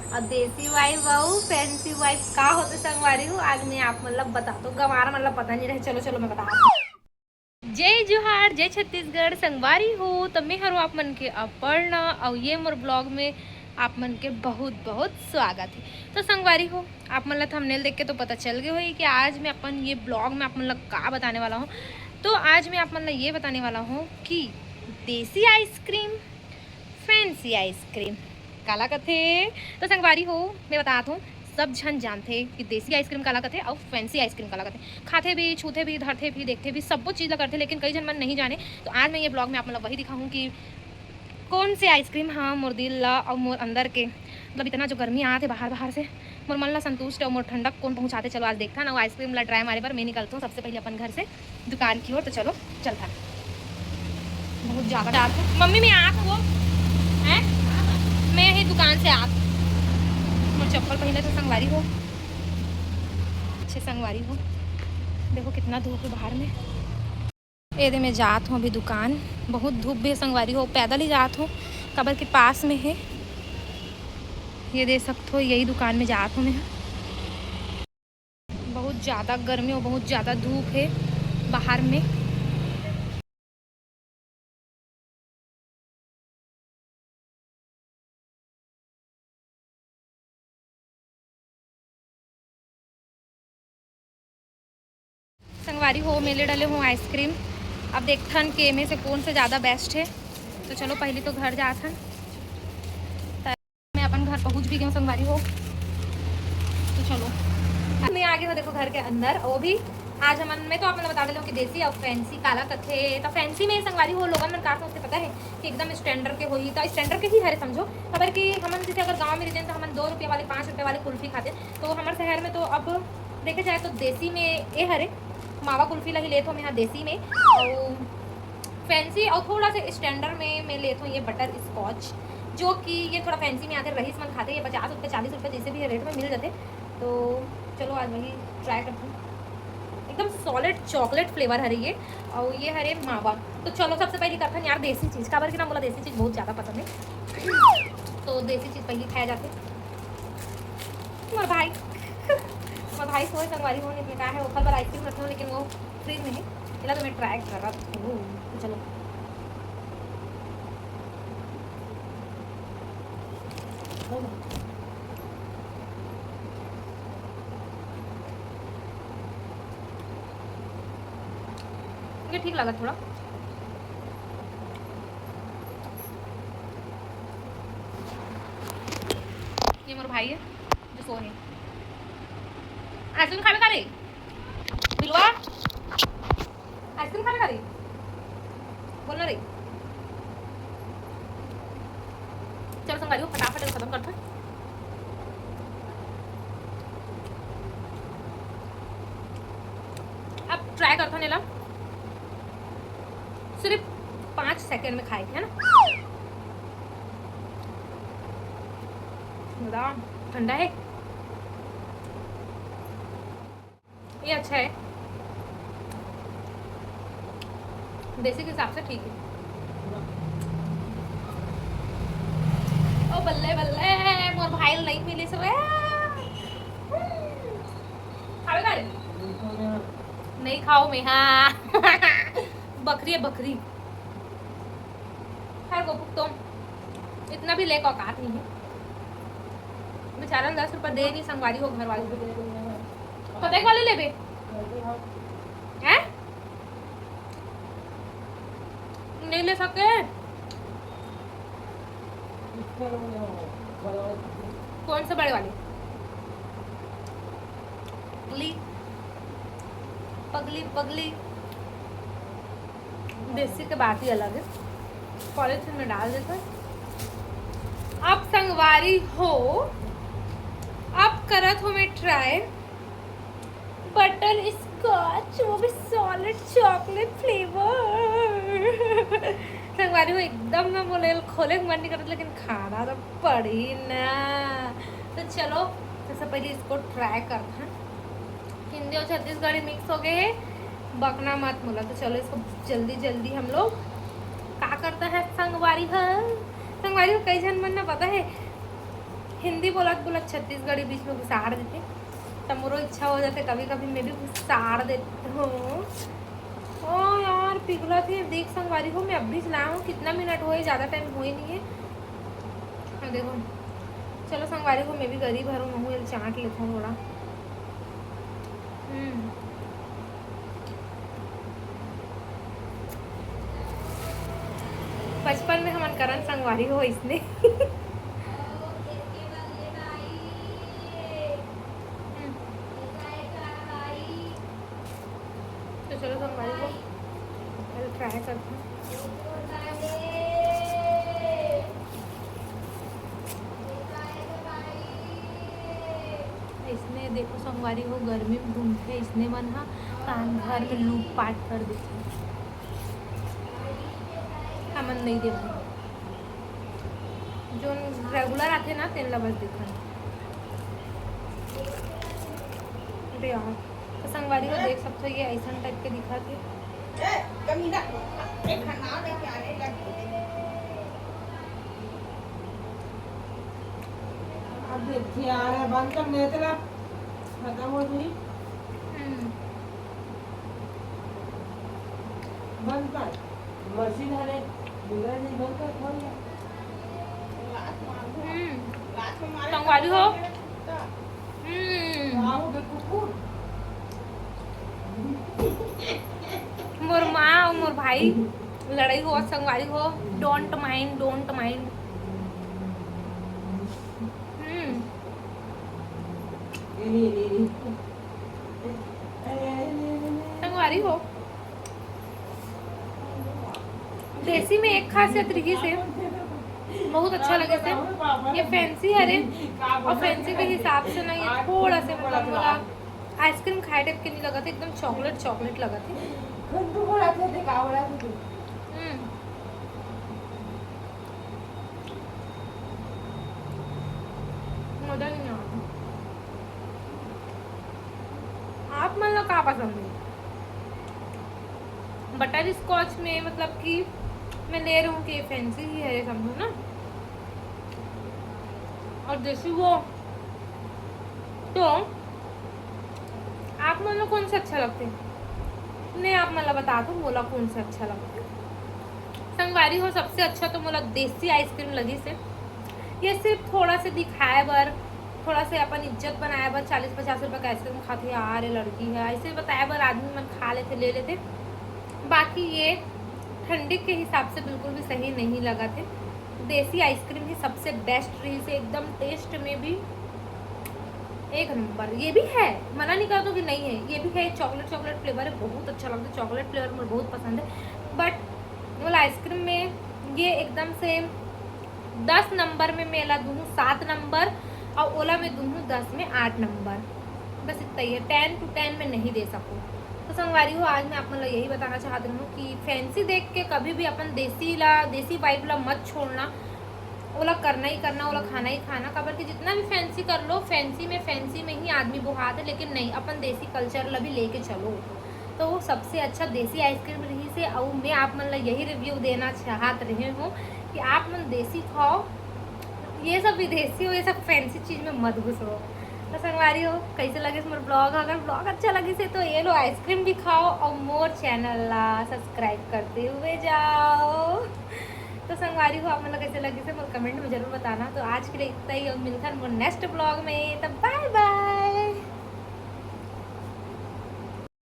और देसी वाइफ बहू फैंसी वाइफ का होते संगवारी हूँ। आज मैं आप मतलब बता दो गंवारा मतलब पता नहीं रहे। चलो चलो मैं बता जय जोहार जय छत्तीसगढ़ संगवारी हो। तब मैं हरो आप मन के अपर्णा और ये मोर ब्लॉग में आप मन के बहुत बहुत स्वागत है। तो संगवारी हो आप मतलब थंबनेल देख के तो पता चल गया हो कि आज मैं अपन ये ब्लॉग में आप मतलब का बताने वाला हूँ। तो आज मैं आप मतलब ये बताने वाला हूँ कि देसी आइसक्रीम फैंसी आइसक्रीम काला कथे। तो संगवारी हो मैं बताता हूँ सब झन जानते कि देसी आइसक्रीम काला कथे और फैंसी आइसक्रीम काला कथे। खाते भी छूते भी धरते भी देखते भी सब चीज़ करते लेकिन कई जन मन नहीं जाने। तो आज मैं ये ब्लॉग में आप मतलब वही दिखाऊँ कि कौन से आइसक्रीम हाँ मोर दिल ला और मोर अंदर के मतलब इतना जो गर्मी आते बाहर बाहर से मोर मन ला संतुष्ट और मोर ठंडक कौन पहुँचाते। चलो आज देखता ना वो आइसक्रीम ला ट्राई मारे पर मैं निकलता हूँ सबसे पहले अपन घर से दुकान की ओर। तो चलो चलता बहुत ज़्यादा मम्मी मैं आप वो है मैं ही दुकान से आप मोर चप्पल पहले तो संगवारी हो अच्छे संगवारी हो। देखो कितना धूप है बाहर में। ये दे मैं जात हूँ अभी दुकान। बहुत धूप भी है संगवारी हो पैदल ही जात हूँ कबर के पास में है। ये दे सकते हो यही दुकान में जात हूँ मैं। बहुत ज़्यादा गर्मी और बहुत ज़्यादा धूप है बाहर में। संगवारी हो मेले डले हूँ आइसक्रीम। अब देखथन कि में से कौन से ज़्यादा बेस्ट है। तो चलो पहले तो घर जाथन। मैं अपन घर पहुँच भी गई हूँ संगवारी हो। तो चलो मैं आ गई हूँ देखो घर के अंदर। वो भी आज हम मैं तो आप मतलब बता देता हूँ कि देसी और फैंसी काला कथे। तो फैंसी में संगवारी हो लोगन मन का उससे पता है कि एकदम स्टैंडर्ड के होई। तो स्टैंडर्ड के ही है समझो। खबर कि हम जैसे अगर गाँव में रहते हैं तो हम 2 रुपये वाले 5 रुपये वाले कुल्फी खाते। तो हमारे शहर में तो अब देखे जाए तो देसी में ये हरे मावा कुल्फी ला ही लेते हो मैं यहाँ देसी में। और फैंसी और थोड़ा सा स्टैंडर्ड में मैं लेता हूँ ये बटर स्कॉच जो कि ये थोड़ा फैंसी में आते रईस मन खाते। ये 50 रुपये 40 रुपये जैसे भी रेट में मिल जाते। तो चलो आज वही ट्राई करती हूँ। एकदम सॉलिड चॉकलेट फ्लेवर हरे ये और ये हरे मावा। तो चलो सबसे पहले करते हैं यार देसी चीज़ का बार की ना बोला देसी चीज़ बहुत ज़्यादा पसंद है। तो देसी चीज़ पहले खाया जाते और भाई और भाई सोए संगवारी होने में कहा है वो कल बार आइसक्रीम रखना लेकिन वो फ्रीज में है। इला तो मैं ट्राई कर रहा हूँ। तो चलो ये ठीक लगा थोड़ा। ये मोर भाई है जो सो है। आइसक्रीम खाने का रे बिलवा आइसक्रीम खाने का रे बोलना रे। चलो संगारी को फटाफट खत्म करते हैं। अब ट्राई करते हैं नीला सिर्फ 5 सेकेंड में खाए है ना। ठंडा है ये अच्छा है देसी के हिसाब से ठीक है। ओ बल्ले बल्ले मोर भाई नहीं मिली से खाएगा नहीं खाओ मैं हाँ बकरी है बकरी। खैर को तो इतना भी लेक औकात नहीं है बेचारा 10 रुपये दे नहीं संगवारी हो घर वाले पता वाले ले बे हैं नहीं ले सके। कौन से बड़े वाले पगली पगली पगली देसी के बात ही अलग है। पॉलिथीन में डाल देते आप संगवारी हो। आप करत हो मैं ट्राई बटर स्कॉच वो भी सॉलिड चॉकलेट फ्लेवर संगवारी हो एकदम ना बोले खोले मन नहीं करता लेकिन खाना तो पड़ी ना। तो चलो सबसे पहले इसको ट्राई करते हैं। हिंदी और छत्तीसगढ़ी मिक्स हो गए बकना मत बोला। तो चलो इसको जल्दी जल्दी हम लोग का करता है संगवारी हो। संगवारी हो कई जन मन ना पता है हिंदी बोलत बोलत छत्तीसगढ़ी बीच में घुसाड़ देते, तो मोरो इच्छा हो जाते कभी कभी मैं भी घुसाड़ देती हूँ। ओ यार पिघला थी, देख संगवारी को मैं अभी चलाया हूँ, कितना मिनट हुए, ज़्यादा टाइम हुए नहीं है। हाँ देखो, चलो संगवारी को मैं भी गरीब भरूँ हूँ, चाट लेता हूँ थोड़ा। बचपन में हम करण संगवारी हो इसने तो चलो संगवारी को पहले ट्राई करते हैं। इसने देखो संगवारी को गर्मी में घूमते इसने बना कान भर में लूट पाट कर देते हमन नहीं दे जो रेगुलर आते ना तेल बस देखा यार। तो संगवारी को देख सकते हो, ये ऐसा टाइप के दिखा थे। अब देखिए आ रहा है, बंद करने तेरा खत्म हो गई, बंद कर मशीन है बिगड़ नहीं, बंद कर खोल ले। संगवारी हो आओ के कुकुर मोर माँ और मोर भाई लड़ाई हो, संगवारी हो डोंट माइंड डोंट माइंड। संगवारी हो देसी में एक खासियत रही से बहुत अच्छा लगे थे, ये फैंसी है रे, और फैंसी के हिसाब से ना ये थोड़ा से मतलब बोला आइसक्रीम खाए टाइप के नहीं लगा था, एकदम चॉकलेट चॉकलेट लगा थे। मजा नहीं आता। आप मतलब क्या पसंद है? बटर स्कॉच में मतलब कि मैं ले रही हूँ कि फैंसी ही है समझो ना, और देसी वो, तो आप मतलब कौन सा अच्छा लगते हैं? नहीं आप मतलब बता दो मोला कौन सा अच्छा लगता है। संगवारी हो सबसे अच्छा तो मोला देसी आइसक्रीम लगी से, ये सिर्फ थोड़ा से दिखाए बर, थोड़ा से अपन इज्जत बनाए बर 40-50 रुपये का आइसक्रीम खाते यार ये लड़की है ऐसे बताए बर आदमी मन खा लेते ले लेते, बाकी ये ठंडी के हिसाब से बिल्कुल भी सही नहीं लगा थे। देसी आइसक्रीम ही सबसे बेस्ट रही से, एकदम टेस्ट में भी एक नंबर। ये भी है, मना नहीं करता कि नहीं है, ये भी है, चॉकलेट चॉकलेट फ्लेवर है, बहुत अच्छा लगता है, चॉकलेट फ्लेवर मुझे बहुत पसंद है। बट वो आइसक्रीम में ये एकदम से 10 नंबर में मेला दूँ 7 नंबर, और ओला में दूँ 10 में 8 नंबर, बस इतना ही है, 10 to 10 में नहीं दे सकूँ। तो संगवारी हो आज मैं आप मतलब यही बताना चाहती हूँ कि फैंसी देख के कभी भी अपन देसी वाइब ला मत छोड़ना, ओला करना ही करना, ओला खाना ही खाना, खबर कि जितना भी फैंसी कर लो फैंसी में ही आदमी बुहात है, लेकिन नहीं अपन देसी कल्चर ला भी लेके चलो। तो वो सबसे अच्छा देसी आइसक्रीम रही से, और मैं आप मतलब यही रिव्यू देना चाहत रही हूँ कि आप मन देसी खाओ, ये सब विदेशी हो, ये सब फैंसी चीज़ में मत घुसो। तो संगवारी हो कैसे लगे मेरा ब्लॉग, अगर ब्लॉग अच्छा लगे से तो ये लो आइसक्रीम भी खाओ और मोर चैनल ला सब्सक्राइब करते हुए जाओ। तो संगवारी हो आप मतलब कैसे लगे से मुझे कमेंट में जरूर बताना। तो आज के लिए इतना ही, और मिलता है नेक्स्ट ब्लॉग में, तब बाय बाय।